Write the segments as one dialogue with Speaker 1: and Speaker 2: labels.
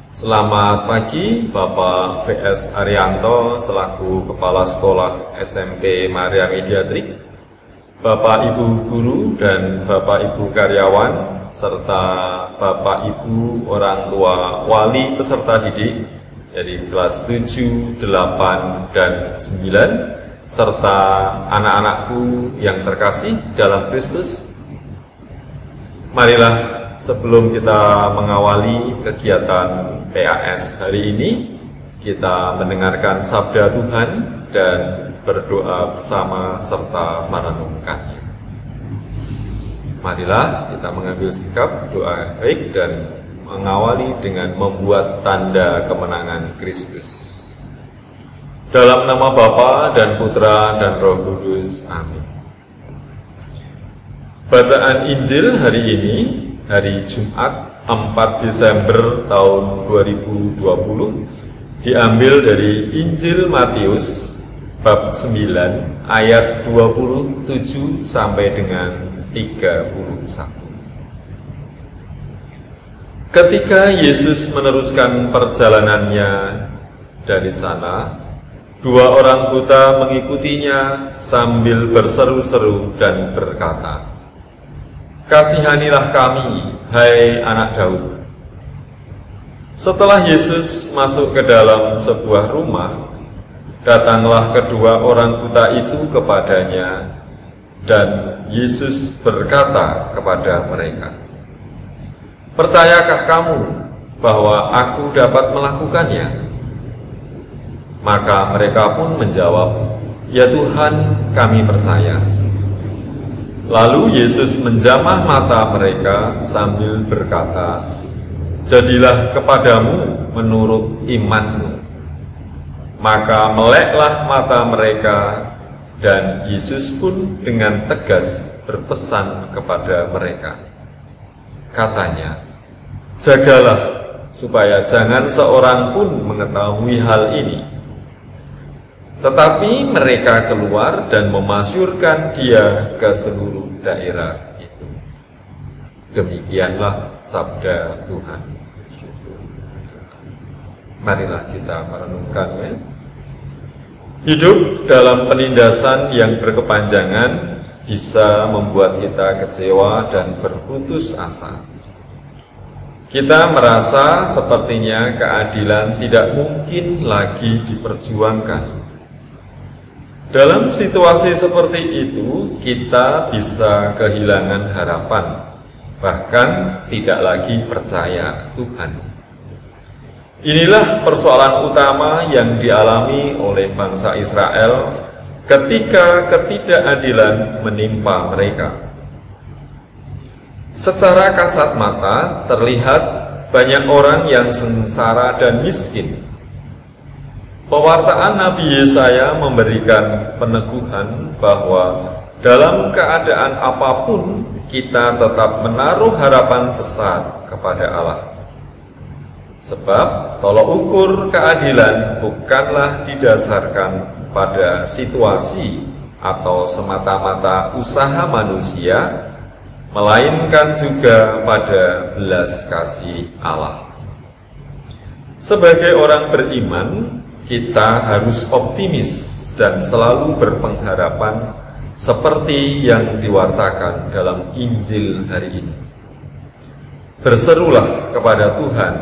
Speaker 1: Selamat pagi Bapak V.S. Arianto selaku Kepala Sekolah SMP Maria Mediatrik, Bapak Ibu Guru dan Bapak Ibu Karyawan, serta Bapak Ibu orang tua wali peserta didik dari kelas 7, 8, dan 9, serta anak-anakku yang terkasih dalam Kristus. Marilah sebelum kita mengawali kegiatan PAS hari ini, kita mendengarkan sabda Tuhan dan berdoa bersama serta merenungkannya. Marilah kita mengambil sikap doa baik dan mengawali dengan membuat tanda kemenangan Kristus. Dalam nama Bapa dan Putra dan Roh Kudus. Amin. Bacaan Injil hari ini, hari Jumat 4 Desember tahun 2020, diambil dari Injil Matius bab 9 ayat 27 sampai dengan 31. Ketika Yesus meneruskan perjalanannya dari sana, dua orang buta mengikutinya sambil berseru-seru dan berkata, "Kasihanilah kami, hai anak Daud." Setelah Yesus masuk ke dalam sebuah rumah, datanglah kedua orang buta itu kepadanya, dan Yesus berkata kepada mereka, "Percayakah kamu bahwa aku dapat melakukannya?" Maka mereka pun menjawab, "Ya Tuhan, kami percaya." Lalu Yesus menjamah mata mereka sambil berkata, "Jadilah kepadamu menurut imanmu." Maka meleklah mata mereka, dan Yesus pun dengan tegas berpesan kepada mereka. Katanya, "Jagalah supaya jangan seorang pun mengetahui hal ini." Tetapi mereka keluar dan memasyurkan dia ke seluruh daerah itu. Demikianlah sabda Tuhan. Marilah kita merenungkannya. Hidup dalam penindasan yang berkepanjangan bisa membuat kita kecewa dan berputus asa. Kita merasa sepertinya keadilan tidak mungkin lagi diperjuangkan. Dalam situasi seperti itu, kita bisa kehilangan harapan, bahkan tidak lagi percaya Tuhan. Inilah persoalan utama yang dialami oleh bangsa Israel ketika ketidakadilan menimpa mereka. Secara kasat mata terlihat banyak orang yang sengsara dan miskin. Pewartaan Nabi Yesaya memberikan peneguhan bahwa dalam keadaan apapun kita tetap menaruh harapan besar kepada Allah. Sebab tolok ukur keadilan bukanlah didasarkan pada situasi atau semata-mata usaha manusia, melainkan juga pada belas kasih Allah. Sebagai orang beriman, kita harus optimis dan selalu berpengharapan seperti yang diwartakan dalam Injil hari ini. Berserulah kepada Tuhan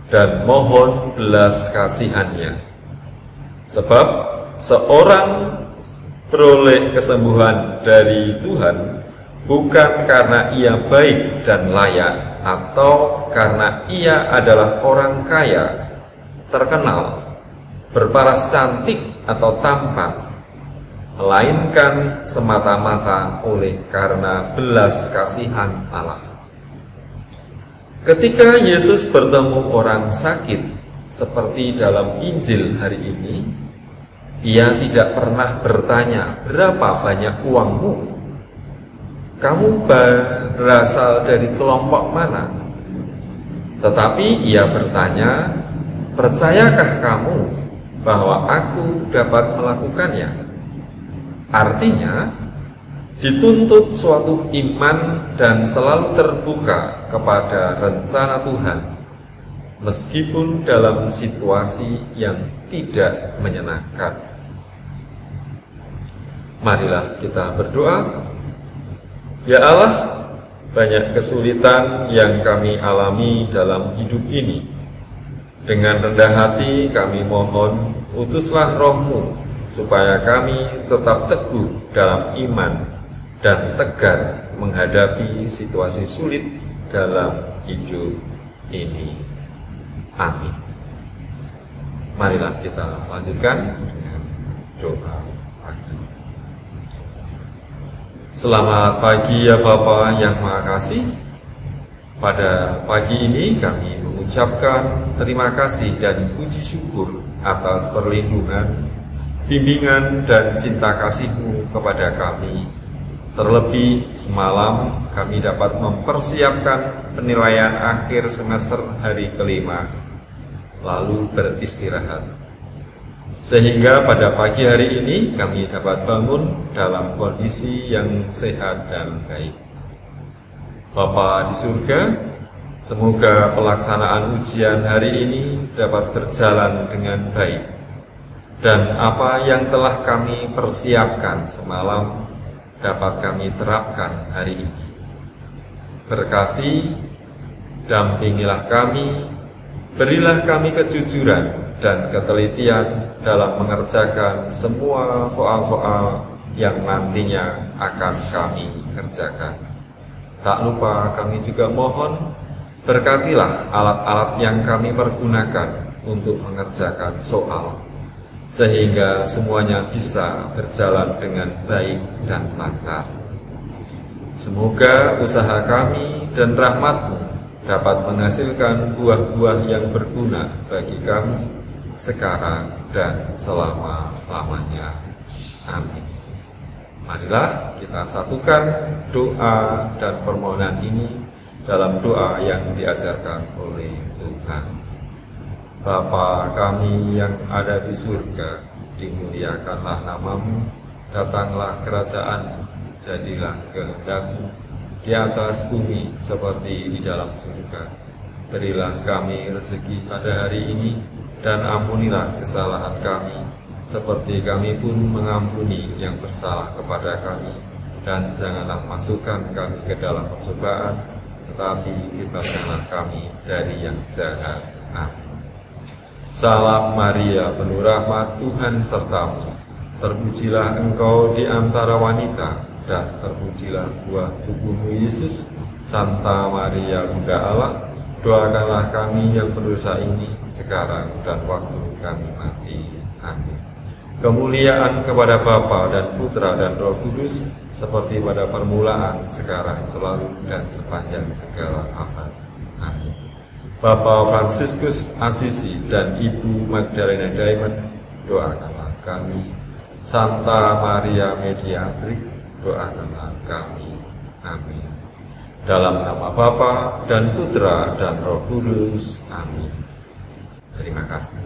Speaker 1: dan mohon belas kasihan-Nya. Sebab seorang beroleh kesembuhan dari Tuhan bukan karena ia baik dan layak atau karena ia adalah orang kaya, terkenal, berparas cantik atau tampan, melainkan semata-mata oleh karena belas kasihan Allah. Ketika Yesus bertemu orang sakit seperti dalam Injil hari ini, Ia tidak pernah bertanya, "Berapa banyak uangmu? Kamu berasal dari kelompok mana?" Tetapi Ia bertanya, "Percayakah kamu bahwa aku dapat melakukannya?" Artinya, dituntut suatu iman dan selalu terbuka kepada rencana Tuhan meskipun dalam situasi yang tidak menyenangkan. Marilah kita berdoa. Ya Allah, banyak kesulitan yang kami alami dalam hidup ini. Dengan rendah hati kami mohon, utuslah Roh-Mu supaya kami tetap teguh dalam iman dan tegar menghadapi situasi sulit dalam hidup ini. Amin. Marilah kita lanjutkan dengan doa pagi. Selamat pagi ya Bapa yang Maha Kasih. Pada pagi ini kami mengucapkan terima kasih dan puji syukur atas perlindungan, bimbingan dan cinta kasih-Mu kepada kami. Terlebih semalam kami dapat mempersiapkan penilaian akhir semester hari kelima, lalu beristirahat. Sehingga pada pagi hari ini kami dapat bangun dalam kondisi yang sehat dan baik. Bapa di surga, semoga pelaksanaan ujian hari ini dapat berjalan dengan baik. Dan apa yang telah kami persiapkan semalam dapat kami terapkan hari ini. Berkati, dampingilah kami, berilah kami kejujuran dan ketelitian dalam mengerjakan semua soal-soal yang nantinya akan kami kerjakan. Tak lupa kami juga mohon, berkatilah alat-alat yang kami pergunakan untuk mengerjakan soal, sehingga semuanya bisa berjalan dengan baik dan lancar. Semoga usaha kami dan rahmat-Mu dapat menghasilkan buah-buah yang berguna bagi kami sekarang dan selama-lamanya. Amin. Marilah kita satukan doa dan permohonan ini dalam doa yang diajarkan oleh Tuhan. Bapa kami yang ada di surga, dimuliakanlah nama-Mu, datanglah kerajaan-Mu, jadilah kehendak-Mu di atas bumi seperti di dalam surga. Berilah kami rezeki pada hari ini, dan ampunilah kesalahan kami, seperti kami pun mengampuni yang bersalah kepada kami. Dan janganlah masukkan kami ke dalam percobaan, tetapi bebaskanlah kami dari yang jahat. Amin. Salam Maria, penuh rahmat, Tuhan sertamu. Terpujilah engkau di antara wanita, dan terpujilah buah tubuhmu Yesus. Santa Maria, Bunda Allah, doakanlah kami yang berdosa ini sekarang dan waktu kami mati. Amin. Kemuliaan kepada Bapa dan Putra dan Roh Kudus, seperti pada permulaan, sekarang, selalu, dan sepanjang segala abad. Amin. Bapak Fransiskus Asisi dan Ibu Magdalena Diamond, doakanlah kami. Santa Maria Mediatrix, doakanlah kami. Amin. Dalam nama Bapa dan Putra dan Roh Kudus. Amin. Terima kasih.